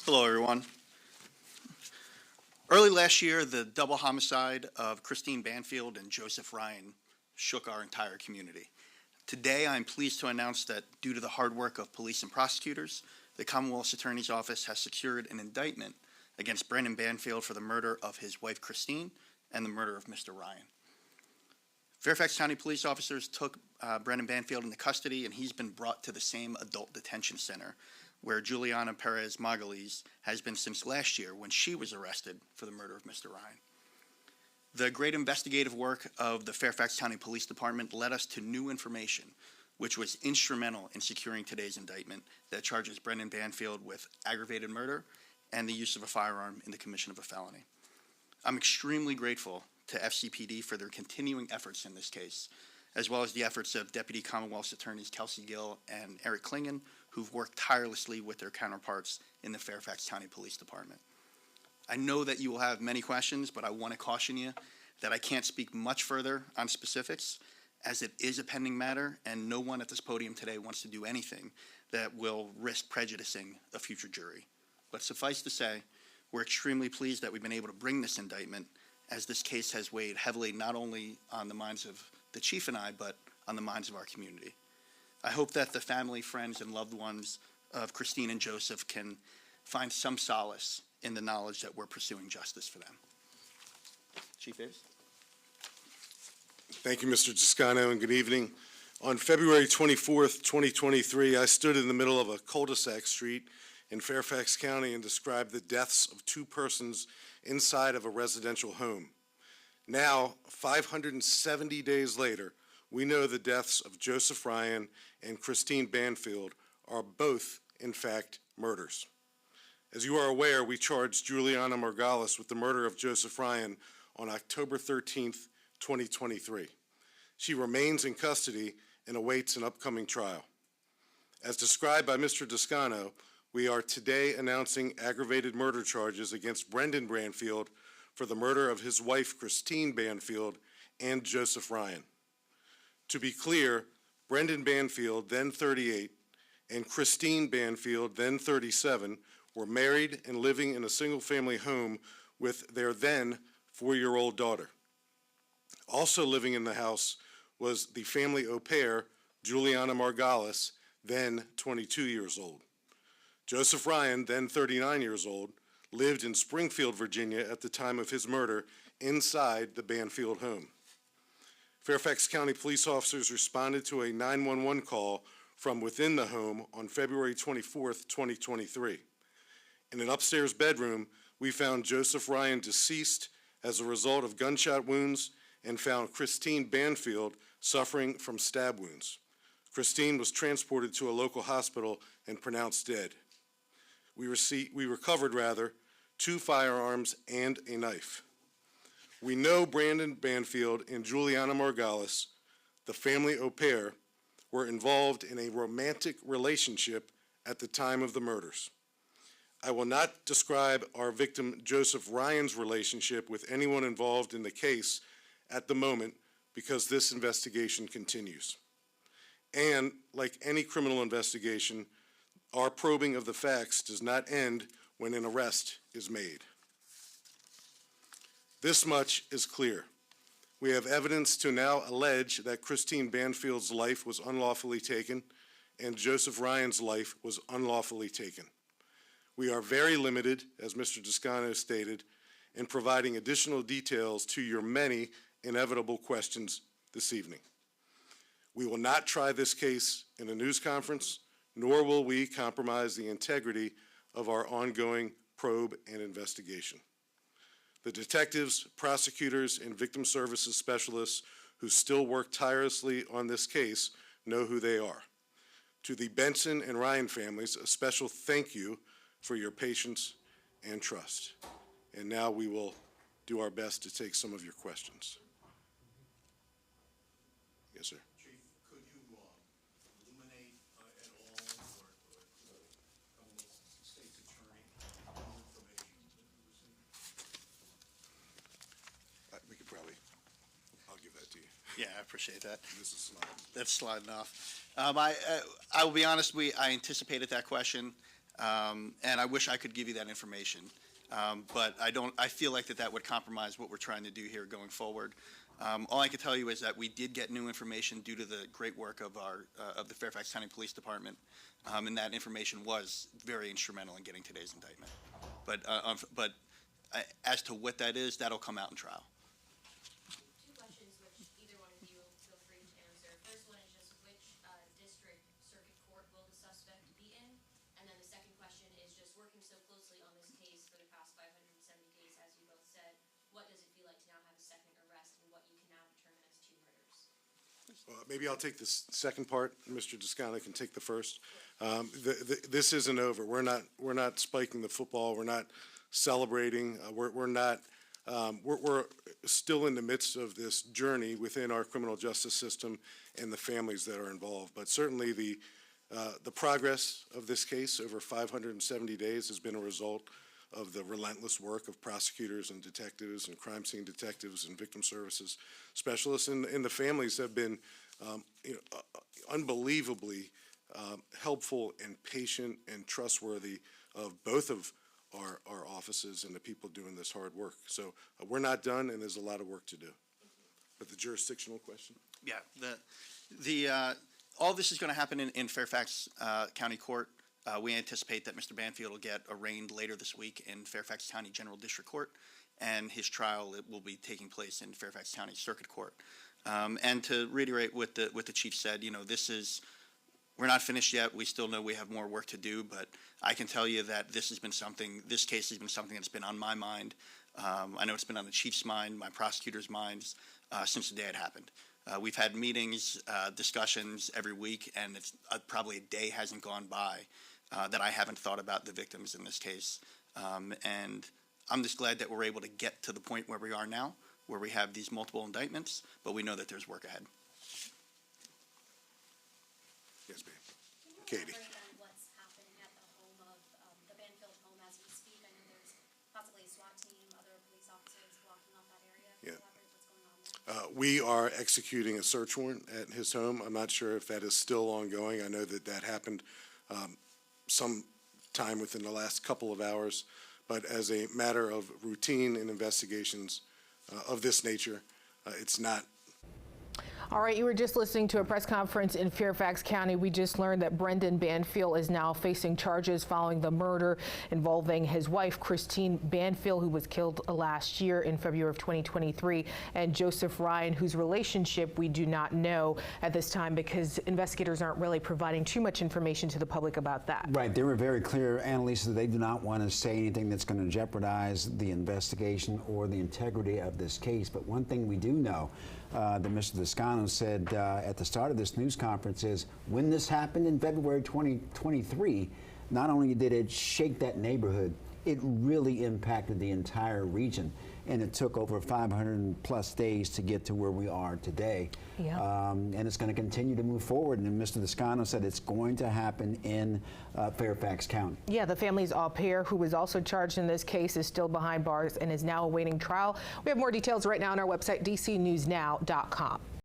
Hello, everyone. Early last year, the double homicide of Christine Banfield and Joseph Ryan shook our entire community. Today, I'm pleased to announce that due to the hard work of police and prosecutors, the Commonwealth's Attorney's Office has secured an indictment against Brendan Banfield for the murder of his wife Christine and the murder of Mr. Ryan. Fairfax County police officers took Brendan Banfield into custody, and he's been brought to the same adult detention center where Juliana Perez Margulies has been since last year when she was arrested for the murder of Mr. Ryan. The great investigative work of the Fairfax County Police Department led us to new information, which was instrumental in securing today's indictment that charges Brendan Banfield with aggravated murder and the use of a firearm in the commission of a felony. I'm extremely grateful to FCPD for their continuing efforts in this case, as well as the efforts of Deputy Commonwealth's Attorneys Kelsey Gill and Eric Klingen, who've worked tirelessly with their counterparts in the Fairfax County Police Department. I know that you will have many questions, but I want to caution you that I can't speak much further on specifics, as it is a pending matter, and no one at this podium today wants to do anything that will risk prejudicing a future jury. But suffice to say, we're extremely pleased that we've been able to bring this indictment, as this case has weighed heavily not only on the minds of the chief and I, but on the minds of our community. I hope that the family, friends, and loved ones of Christine and Joseph can find some solace in the knowledge that we're pursuing justice for them. Chief Davis. Thank you, Mr. Toscano, and good evening. On February 24th, 2023, I stood in the middle of a cul-de-sac street in Fairfax County and described the deaths of two persons inside of a residential home. Now, 570 days later, we know the deaths of Joseph Ryan and Christine Banfield are both, in fact, murders. As you are aware, we charged Juliana Margulies with the murder of Joseph Ryan on October 13th, 2023. She remains in custody and awaits an upcoming trial. As described by Mr. Toscano, we are today announcing aggravated murder charges against Brendan Banfield for the murder of his wife, Christine Banfield, and Joseph Ryan. To be clear, Brendan Banfield, then 38, and Christine Banfield, then 37, were married and living in a single-family home with their then 4-year-old daughter. Also living in the house was the family au pair, Juliana Margulies, then 22 years old. Joseph Ryan, then 39 years old, lived in Springfield, Virginia at the time of his murder inside the Banfield home. Fairfax County police officers responded to a 911 call from within the home on February 24th, 2023. In an upstairs bedroom, we found Joseph Ryan deceased as a result of gunshot wounds and found Christine Banfield suffering from stab wounds. Christine was transported to a local hospital and pronounced dead. We recovered 2 firearms and a knife. We know Brendan Banfield and Juliana Margulies, the family au pair, were involved in a romantic relationship at the time of the murders. I will not describe our victim Joseph Ryan's relationship with anyone involved in the case at the moment because this investigation continues. And like any criminal investigation, our probing of the facts does not end when an arrest is made. This much is clear. We have evidence to now allege that Christine Banfield's life was unlawfully taken and Joseph Ryan's life was unlawfully taken. We are very limited, as Mr. Toscano stated, in providing additional details to your many inevitable questions this evening. We will not try this case in a news conference, nor will we compromise the integrity of our ongoing probe and investigation. The detectives, prosecutors, and victim services specialists who still work tirelessly on this case know who they are. To the Benson and Ryan families, a special thank you for your patience and trust. And now we will do our best to take some of your questions. Yes, sir. Chief, could you illuminate at all, or Commonwealth State's Attorney, all information that you received? We could probably, I'll give that to you. Yeah, I appreciate that. This is slide. That's sliding off. I will be honest, I anticipated that question. And I wish I could give you that information. But I feel like that would compromise what we're trying to do here going forward. All I can tell you is that we did get new information due to the great work of the Fairfax County Police Department, and that information was very instrumental in getting today's indictment. But as to what that is, that'll come out in trial. Two questions, which either one of you feel free to answer. First one is just which district circuit court will the suspect be in? And then the second question is just working so closely on this case for the past 570 days, as you both said, what does it feel like to now have a second arrest and what you can now determine as two murders? Maybe I'll take the second part. Mr. Descano can take the first. This isn't over. We're not spiking the football. We're not celebrating. We're still in the midst of this journey within our criminal justice system and the families that are involved. But certainly the progress of this case over 570 days has been a result of the relentless work of prosecutors and detectives and crime scene detectives and victim services specialists, and the families have been unbelievably helpful and patient and trustworthy of both of our offices and the people doing this hard work. So we're not done, and there's a lot of work to do. But the jurisdictional question? Yeah, all this is going to happen in Fairfax County Court. We anticipate that Mr. Banfield will get arraigned later this week in Fairfax County General District Court, and his trial will be taking place in Fairfax County Circuit Court. And to reiterate what the chief said, we're not finished yet. We still know we have more work to do, but I can tell you that this case has been something that's been on my mind. I know it's been on the chief's mind, my prosecutor's minds, since the day it happened. We've had meetings, discussions every week, and it's probably a day hasn't gone by that I haven't thought about the victims in this case. And I'm just glad that we're able to get to the point where we are now, where we have these multiple indictments, but we know that there's work ahead. Yes, ma'am. Katie. Can you elaborate on what's happening at the home of the Banfield home as we speak? I know there's possibly a SWAT team, other police officers blocking off that area. Can you elaborate what's going on there? We are executing a search warrant at his home. I'm not sure if that is still ongoing. I know that happened some time within the last couple of hours, but as a matter of routine in investigations of this nature, it's not. All right, you were just listening to a press conference in Fairfax County. We just learned that Brendan Banfield is now facing charges following the murder involving his wife, Christine Banfield, who was killed last year in February of 2023, and Joseph Ryan, whose relationship we do not know at this time because investigators aren't really providing too much information to the public about that. Right. They were very clear, Annalisa, they do not want to say anything that's going to jeopardize the investigation or the integrity of this case. But one thing we do know that Mr. Descano said at the start of this news conference is when this happened in February 2023, not only did it shake that neighborhood, it really impacted the entire region. And it took over 500+ days to get to where we are today. Yeah. And it's going to continue to move forward. And Mr. Descano said it's going to happen in Fairfax County. Yeah, the family's au pair, who was also charged in this case, is still behind bars and is now awaiting trial. We have more details right now on our website, dcnewsnow.com.